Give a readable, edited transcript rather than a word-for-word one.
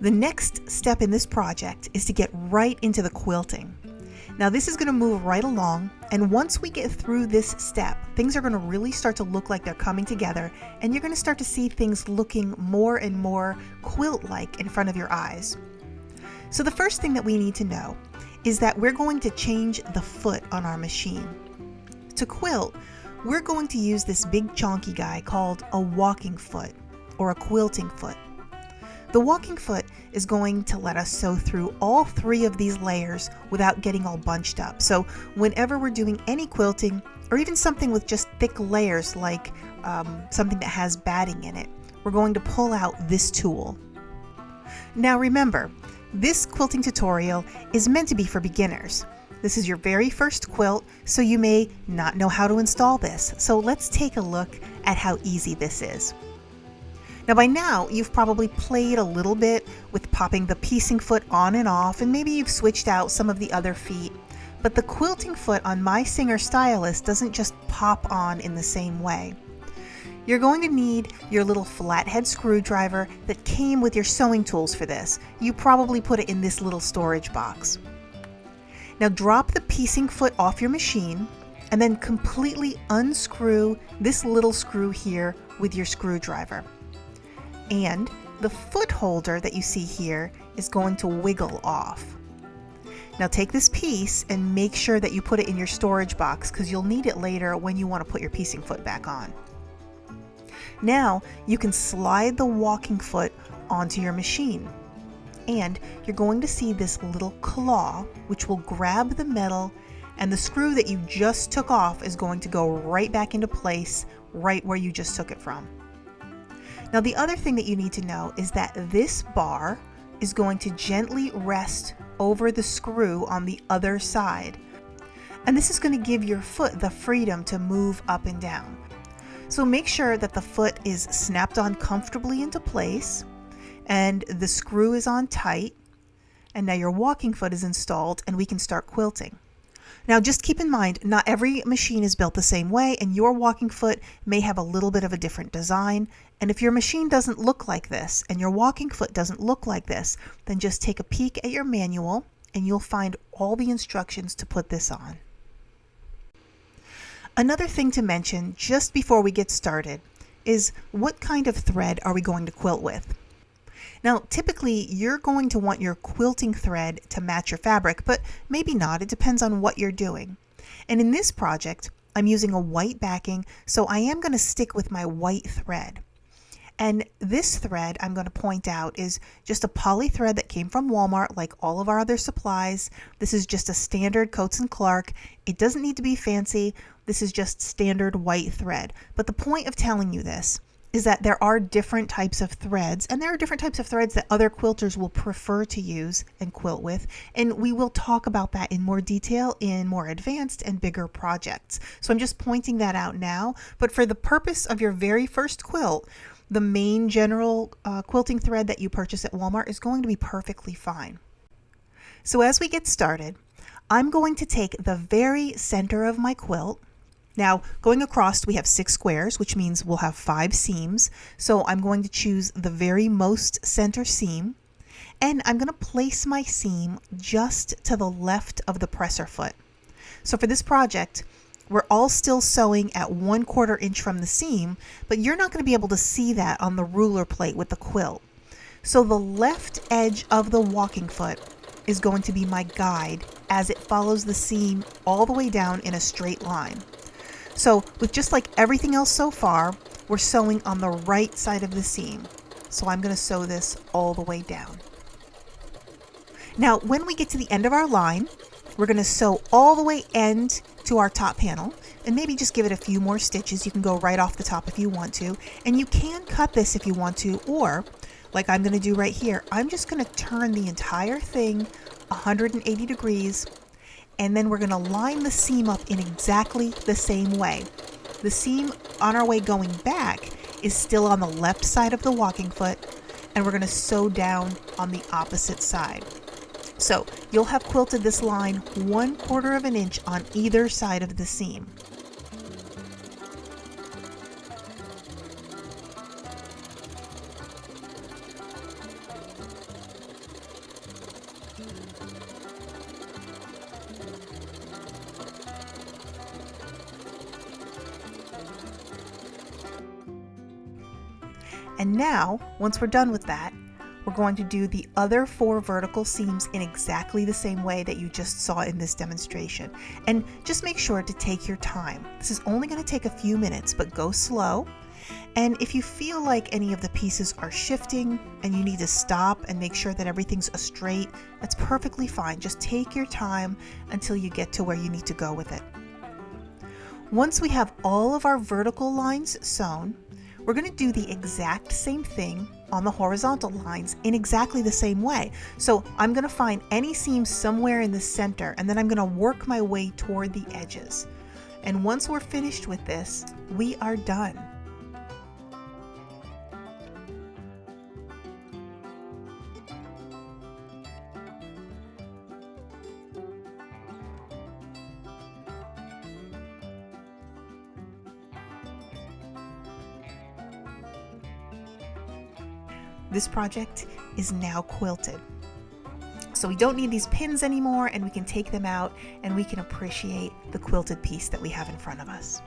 The next step in this project is to get right into the quilting. Now this is going to move right along, and once we get through this step, things are going to really start to look like they're coming together, and you're going to start to see things looking more and more quilt-like in front of your eyes. So the first thing that we need to know is that we're going to change the foot on our machine. To quilt, we're going to use this big chonky guy called a walking foot or a quilting foot. The walking foot is going to let us sew through all 3 of these layers without getting all bunched up. So whenever we're doing any quilting, or even something with just thick layers like something that has batting in it, we're going to pull out this tool. Now remember, this quilting tutorial is meant to be for beginners. This is your very first quilt, so you may not know how to install this. So let's take a look at how easy this is. Now by now, you've probably played a little bit with popping the piecing foot on and off, and maybe you've switched out some of the other feet. But the quilting foot on my Singer Stylist doesn't just pop on in the same way. You're going to need your little flathead screwdriver that came with your sewing tools for this. You probably put it in this little storage box. Now drop the piecing foot off your machine and then completely unscrew this little screw here with your screwdriver. And the foot holder that you see here is going to wiggle off. Now take this piece and make sure that you put it in your storage box because you'll need it later when you want to put your piecing foot back on. Now you can slide the walking foot onto your machine, and you're going to see this little claw which will grab the metal, and the screw that you just took off is going to go right back into place right where you just took it from. Now the other thing that you need to know is that this bar is going to gently rest over the screw on the other side. And this is going to give your foot the freedom to move up and down. So make sure that the foot is snapped on comfortably into place and the screw is on tight. And now your walking foot is installed and we can start quilting. Now just keep in mind, not every machine is built the same way, and your walking foot may have a little bit of a different design. And if your machine doesn't look like this and your walking foot doesn't look like this, then just take a peek at your manual and you'll find all the instructions to put this on. Another thing to mention just before we get started is what kind of thread are we going to quilt with? Now, typically you're going to want your quilting thread to match your fabric, but maybe not. It depends on what you're doing. And in this project, I'm using a white backing, so I am going to stick with my white thread. And this thread, I'm going to point out, is just a poly thread that came from Walmart like all of our other supplies. This is just a standard Coats & Clark. It doesn't need to be fancy. This is just standard white thread. But the point of telling you this is that there are different types of threads, and there are different types of threads that other quilters will prefer to use and quilt with, and we will talk about that in more detail in more advanced and bigger projects. So I'm just pointing that out now, but for the purpose of your very first quilt, the main general quilting thread that you purchase at Walmart is going to be perfectly fine. So as we get started, I'm going to take the very center of my quilt. Now, going across, we have 6 squares, which means we'll have 5 seams. So I'm going to choose the very most center seam, and I'm going to place my seam just to the left of the presser foot. So for this project, we're all still sewing at 1/4 inch from the seam, but you're not going to be able to see that on the ruler plate with the quilt. So the left edge of the walking foot is going to be my guide as it follows the seam all the way down in a straight line. So with just like everything else so far, we're sewing on the right side of the seam. So I'm going to sew this all the way down. Now, when we get to the end of our line, we're going to sew all the way end to our top panel and maybe just give it a few more stitches. You can go right off the top if you want to, and you can cut this if you want to, or like I'm going to do right here, I'm just going to turn the entire thing 180 degrees, and then we're going to line the seam up in exactly the same way. The seam on our way going back is still on the left side of the walking foot, and we're going to sew down on the opposite side. So you'll have quilted this line 1/4 inch on either side of the seam. And now, once we're done with that, we're going to do the other 4 vertical seams in exactly the same way that you just saw in this demonstration. And just make sure to take your time. This is only going to take a few minutes, but go slow. And if you feel like any of the pieces are shifting and you need to stop and make sure that everything's straight, that's perfectly fine. Just take your time until you get to where you need to go with it. Once we have all of our vertical lines sewn, we're going to do the exact same thing on the horizontal lines in exactly the same way. So I'm going to find any seam somewhere in the center, and then I'm going to work my way toward the edges. And once we're finished with this, we are done. This project is now quilted. So we don't need these pins anymore, and we can take them out and we can appreciate the quilted piece that we have in front of us.